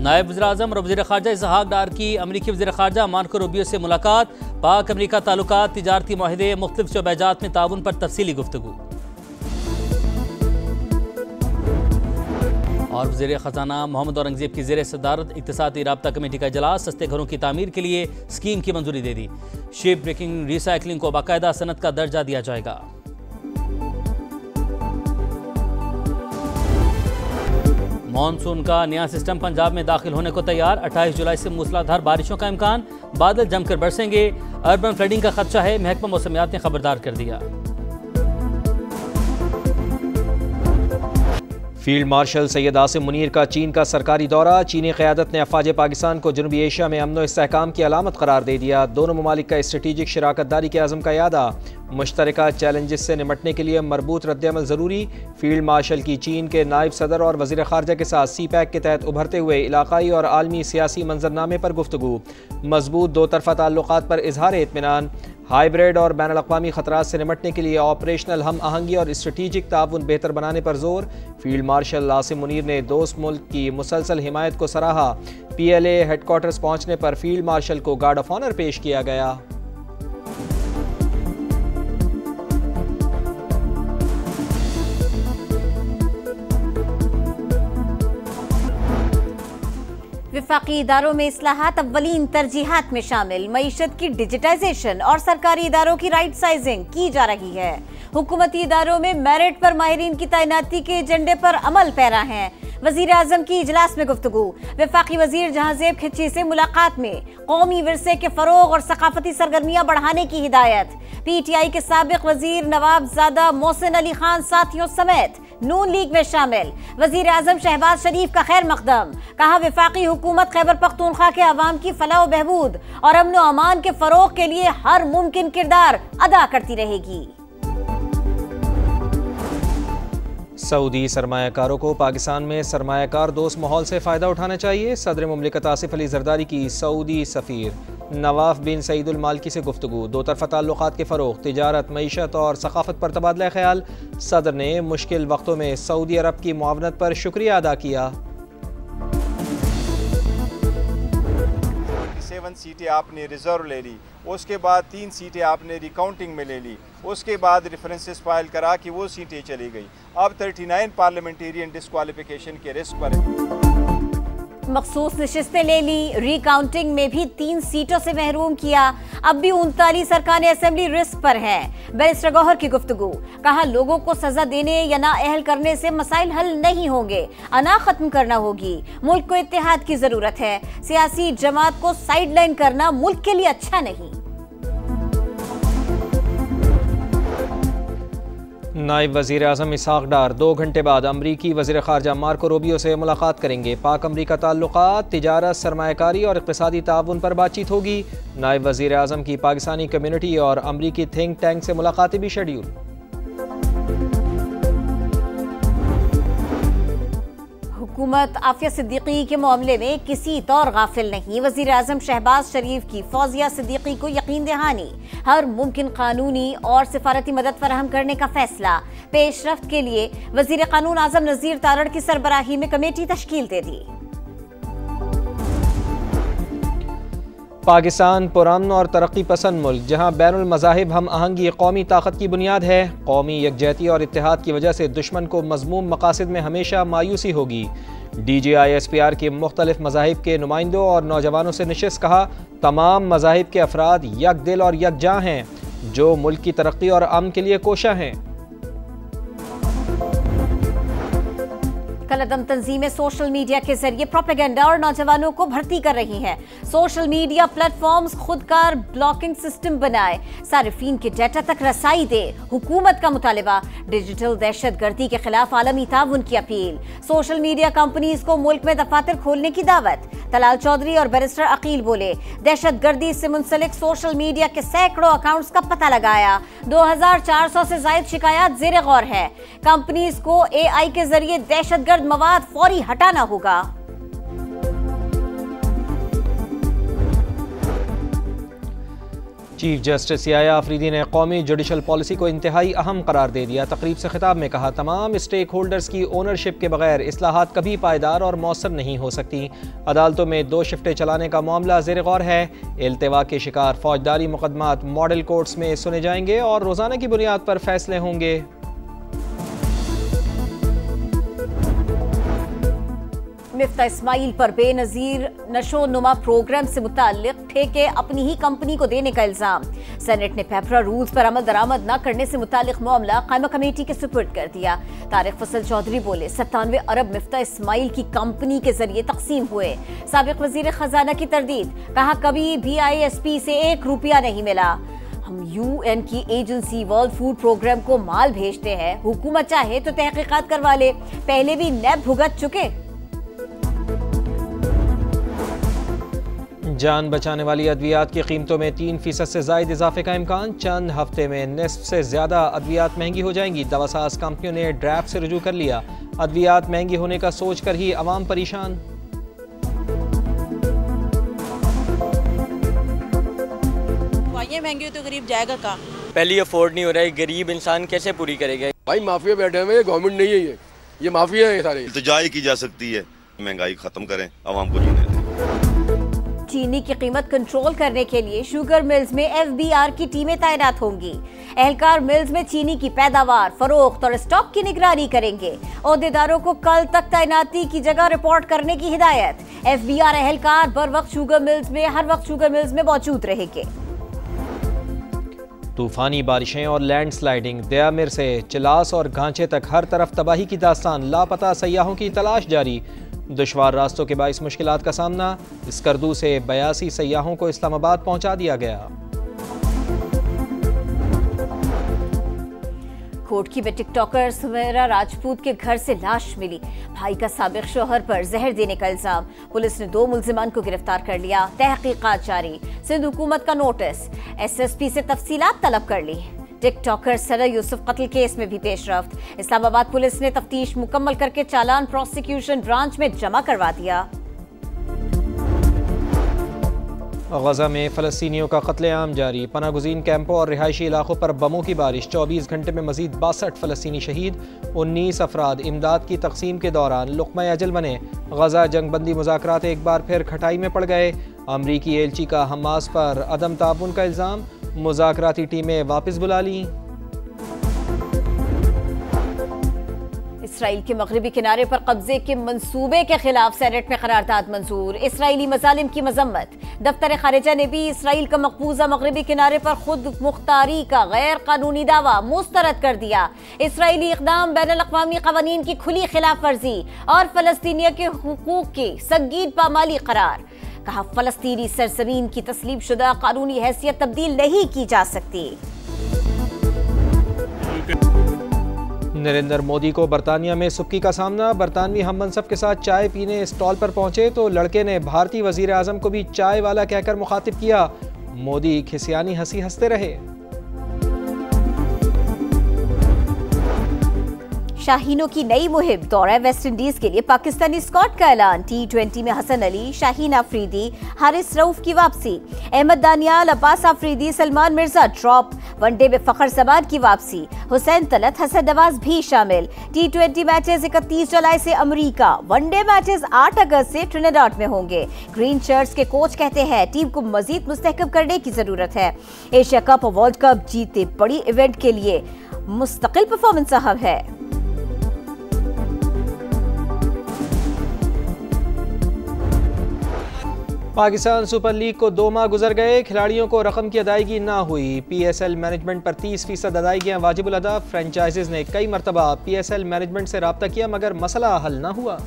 नायब वज़ीर-ए-आज़म और वज़ीर ख़ारजा इसहाक डार की अमरीकी वज़ीर ख़ारजा मार्को रूबियो से मुलाकात। पाक अमरीका ताल्लुकात, तिजारती माहिदे, मुख्तलिफ शोबाजात में ताउन पर तफसीली गुफ्तगू। और वज़ीर ख़ज़ाना मोहम्मद औरंगज़ेब की ज़ेर सदारत इक़्तिसादी राब्ता कमेटी का इजलास। सस्ते घरों की तामीर के लिए स्कीम की मंजूरी दे दी। शिप ब्रेकिंग रिसाइकलिंग को बाकायदा सनत का दर्जा दिया जाएगा। मानसून का नया सिस्टम पंजाब में दाखिल होने को तैयार। 28 जुलाई से मूसलाधार बारिशों का इम्कान। बादल जमकर बरसेंगे। अर्बन फ्लडिंग का खदशा है, महकमा मौसमियात ने खबरदार कर दिया। फील्ड मार्शल सैयद आसिम मुनीर का चीन का सरकारी दौरा। चीनी क़यादत ने अफ़वाज पाकिस्तान को जनूबी एशिया में अमन व इस्तेहकाम की अलामत करार दे दिया। दोनों ममालिक का स्ट्रेटीजिक शराकतदारी के आज़म का यादा। मुश्तरका चैलेंजेस से निमटने के लिए मरबूत रद्दअमल ज़रूरी। फील्ड मार्शल की चीन के नायब सदर और वज़ीर ख़ारजा के साथ CPEC के तहत उभरते हुए इलाकाई और आलमी सियासी मंजरनामे पर गुफ्तगू। मजबूत दो तरफ़ा ताल्लुकात पर इजहार इत्मीनान। हाइब्रिड और बैनुल अक़वामी ख़तरात से निमटने के लिए ऑपरेशनल हम आहंगी और स्ट्रेटीजिक ताउन बेहतर बनाने पर जोर। फील्ड मार्शल आसिम मुनीर ने दोस्त मुल्क की मुसलसल हिमायत को सराहा। PLA हेडक्वार्टर्स पहुँचने पर फील्ड मार्शल को गार्ड ऑफ ऑनर पेश किया गया। वफाकी इदारों में इस्लाहात अव्वलीन तरजीहात में शामिल। मईशत की डिजिटाइजेशन और सरकारी इदारों की राइट साइजिंग की जा रही है। हुकूमती इदारों में मेरिट पर माहिरीन की तैनाती के एजेंडे पर अमल पैरा है। वजीर आजम की इजलास में गुफ्तगू। वफाकी वजीर जहांजेब खिच्ची से मुलाकात में कौमी विरसे के फरोग और सकाफती सरगर्मियां बढ़ाने की हिदायत। PTI के साबिक वजीर नवाबजादा मोहसिन अली खान साथियों समेत नून लीग में शामिल। वजीर आजम शहबाज शरीफ का खैर मकदम। कहा वफाकी हुकूमत खैबर पख्तूनख्वा के अवाम की फलाह व बहबूद और अमन व अमान के फरोग के लिए हर मुमकिन किरदार अदा करती रहेगी। सऊदी सरमायाकारों को पाकिस्तान में सरमायाकार दोस्त माहौल से फ़ायदा उठाना चाहिए। सदर मुमलिकत आसिफ अली जरदारी की सऊदी सफ़ीर नवाफ बिन सईदुल मालिकी से गुफ्तगू। दो तरफ़ा ताल्लुकात के फ़रोग़, तिजारत, मईशत और सकाफ़त पर तबादला ख्याल। सदर ने मुश्किल वक्तों में सऊदी अरब की मुआवनत पर शुक्रिया अदा किया। 7 सीटें आपने रिजर्व ले ली, उसके बाद 3 सीटें आपने रिकाउंटिंग में ले ली, उसके बाद रेफरेंसेस फाइल करा कि वो सीटें चली गई। अब 39 पार्लियामेंटेरियन डिस्क्वालिफिकेशन के रिस्क पर है। मखसूस नशिस्तें ले ली, रिकाउंटिंग में भी 3 सीटों से महरूम किया। अब भी 39 अरकान असेंबली रिस्क पर हैं। बैरिस्टर गौहर की गुफ्तगू। कहा लोगों को सजा देने या ना अहल करने से मसाइल हल नहीं होंगे, अना खत्म करना होगी। मुल्क को इत्तेहाद की जरूरत है। सियासी जमात को साइडलाइन करना मुल्क के लिए अच्छा नहीं। नायब वज़ीर आज़म इसहाक डार 2 घंटे बाद अमरीकी वज़ीर ख़ारजा मार्को रूबियो से मुलाकात करेंगे। पाक अमरीका ताल्लुकात, तिजारत, सरमायाकारी और इक़्तिसादी ताउन पर बातचीत होगी। नायब वज़ीर आज़म की पाकिस्तानी कम्यूनिटी और अमरीकी थिंक टैंक से मुलाकातें भी शेड्यूल। हुकूमत आफिया सिद्दीकी के मामले में किसी तौर गाफिल नहीं। वज़ीर आज़म शहबाज शरीफ की फौजिया सिद्दीकी को यकीन दहानी। हर मुमकिन कानूनी और सिफारती मदद फराहम करने का फैसला। पेशरफ्त के लिए वज़ीर कानून आज़म नज़ीर तारड़ की सरबराही में कमेटी तश्कील दे दी। पाकिस्तान पुरअमन और तरक्की पसंद मुल्क, जहाँ बैनुल मज़ाहिब हम आहंगी कौमी ताकत की बुनियाद है। कौमी यकजहती और इत्तेहाद की वजह से दुश्मन को मज़मूम मकासद में हमेशा मायूसी होगी। DGISPR के मुख्तलिफ मज़ाहिब के नुमाइंदों और नौजवानों से निशिस्त। कहा तमाम मज़ाहिब के अफराद यक दिल और यकजां हैं, जो मुल्क की तरक्की और अमन के लिए कोशा हैं। कलअदम तंजीमें सोशल मीडिया के जरिए प्रोपेगेंडा और नौजवानों को भर्ती कर रही हैं। सोशल मीडिया प्लेटफॉर्म्स खुदकार ब्लॉकिंग सिस्टम बनाए, सारिफीन के डाटा तक रसाई दे। हुकूमत का मुतालिबा, डिजिटल दहशतगर्दी के खिलाफ आलमी ताउन की अपील। सोशल मीडिया कंपनीज को मुल्क में दफातर खोलने की दावत। तलाल चौधरी और बैरिस्टर अकील बोले दहशतगर्दी से मुंसलिक सोशल मीडिया के सैकड़ों अकाउंट्स का पता लगाया। 2400 से जायद शिकायत जेर गौर है। कंपनीज को AI के जरिए दहशतगर्द मवाद फौरी हटाना होगा। चीफ जस्टिस याया अफरीदी ने कौमी जुडिशल पॉलिसी को इंतहाई अहम करार दे दिया। तकरीब से खिताब में कहा, तमाम स्टेक होल्डर्स की ओनरशिप के बगैर इस्लाहात कभी पायदार और मौसर नहीं हो सकती। अदालतों में 2 शिफ्टें चलाने का मामला ज़ेर गौर है। इल्तिवा के शिकार फौजदारी मुकदमात मॉडल कोर्ट्स में सुने जाएंगे और रोज़ाना की बुनियाद पर फैसले होंगे। मिफ्ता इस्माइल पर बेनज़ीर नशो नुमा प्रोग्राम से मुताल्लिक ठेके अपनी ही कंपनी को देने का इल्जाम। सेनेट ने पेपरा रूल्स पर अमल दरामद न करने से मुताल्लिक मामला कायमा कमेटी के सुपुर्द कर दिया। तारिक फसल चौधरी बोले, 97 अरब मिफ्ता इस्माइल की कंपनी के जरिए तकसीम हुए। साबिक वजीर खजाना की तरदीद, कहा कभी भी ISP से 1 रुपया नहीं मिला। हम UN की एजेंसी वर्ल्ड फूड प्रोग्राम को माल भेजते हैं, हुकूमत चाहे तो तहकीकात करवा ले, पहले भी नैब भुगत चुके। जान बचाने वाली अद्वियात की कीमतों में 3% से ज़ायद इजाफे का इम्कान। चंद हफ्ते में निस्फ से ज़्यादा अद्वियात महंगी हो जाएंगी। दवासाज कंपनियों ने ड्राफ्ट से रुजू कर लिया। अद्वियात महंगी होने का सोच कर ही अवाम परेशान। दवाइयाँ महंगी हो तो गरीब जाएगा कहाँ? पहले अफोर्ड नहीं हो रहा है, गरीब इंसान कैसे पूरी करेगा? भाई माफिया बैठे हुए, गवर्नमेंट नहीं है ये माफिया है सारे। इल्तिजाई की जा सकती है, महंगाई खत्म करें, आवाम को जीने दें। चीनी की कीमत कंट्रोल करने के लिए शुगर मिल्स में FBR की टीमें तैनात होंगी। एहलकार मिल्स में चीनी की पैदावार, फरोख्त और स्टॉक की निगरानी करेंगे। ओहदेदारों को कल तक तैनाती की जगह रिपोर्ट करने की हिदायत। FBR एहलकार हर वक्त शुगर मिल्स में मौजूद रहेंगे। तूफानी बारिशें और लैंडस्लाइडिंग, दयामिर से चिलास और घांचे तक हर तरफ तबाही की दास्तान। लापता सयाहों की तलाश जारी। दुश्वार रास्तों के बाइस मुश्किलात का सामना। स्कर्दू से 82 सयाहों को इस्लामाबाद पहुंचा दिया गया। कोटकी में टिकटॉकर सुमेरा राजपूत के घर से लाश मिली। भाई का साबिक शोहर पर जहर देने का इल्जाम। पुलिस ने 2 मुल्जिमान को गिरफ्तार कर लिया। तहकीकात जारी। सिंध हुकूमत का नोटिस। SSP से तफसीलात तलब कर ली। टिकटॉकर सरा यूसुफ कत्ल केस में भी पेशरफ्त। इस्लामाबाद पुलिस ने तफ्तीश मुकम्मल करके चालान प्रोसिक्यूशन ब्रांच में जमा करवा दिया। गजा में फ़लस्तीनियों का कत्लेआम जारी। पनागुज़ीन कैंपों और रिहायशी इलाकों पर बमों की बारिश। 24 घंटे में मजीद 62 फ़लस्तीनी शहीद। 19 अफराद इमदाद की तकसीम के दौरान लुक़मा अजल बने। गजा जंगबंदी मुज़ाकरात एक बार फिर खटाई में पड़ गए। अमरीकी एलची का हमास पर अदम ताबुन का इल्ज़ाम। मुज़ाकराती टीमें वापस बुला ली। इसराइल के मगरबी किनारे पर कब्जे के मंसूबे के खिलाफ सेनेट में करारदाद मंजूर। इसराइली मजालिम की मजम्मत। दफ्तर खारिजा ने भी इसराइल का मकबूजा मगरबी किनारे पर खुद मुख्तारी का गैर कानूनी दावा मुस्तरद कर दिया। इसराइली इक़दाम बैनुल-अक़वामी क़वानीन की खुली खिलाफ वर्जी और फ़लस्तीनियों के हुकूक की संगीन पामाली करार। कहा, फ़लस्तीनी सरज़मीन की तस्लीम शुदा कानूनी हैसियत तब्दील नहीं की जा सकती। नरेंद्र मोदी को बरतानिया में सुक्की का सामना। बरतानवी हम मनसब के साथ चाय पीने स्टॉल पर पहुंचे तो लड़के ने भारतीय वजीर आजम को भी चाय वाला कहकर मुखातिब किया। मोदी खिसियानी हंसी हंसते रहे। शाहीनों की नई मुहिम। दौरा वेस्ट इंडीज के लिए पाकिस्तानी स्क्वाड का ऐलान। T20 में हसन अली, शाहीन अफरीदी, हारिस रऊफ की वापसी। अहमद दानियाल, अब्बास अफरीदी, सलमान मिर्जा ड्रॉप। वनडे में फखर जमान की वापसी। हुसैन तलत, हसन नवाज भी शामिल। T20 मैचेस 31 जुलाई से अमेरिका। वनडे मैचेस 8 अगस्त से ट्रिनिडाड में होंगे। ग्रीन शर्ट्स के कोच कहते हैं टीम को मजीद मुस्तहकम करने की जरूरत है। एशिया कप और वर्ल्ड कप जीते बड़ी इवेंट के लिए मुस्तकिल परफॉर्मेंस अहम है। पाकिस्तान सुपर लीग को 2 माह गुजर गए। खिलाड़ियों को रकम की अदायगी ना हुई। PSL मैनेजमेंट पर 30% अदायगियां वाजिबुल अदा। फ्रेंचाइजीज ने कई मरतबा PSL मैनेजमेंट से राब्ता किया मगर मसला हल ना हुआ।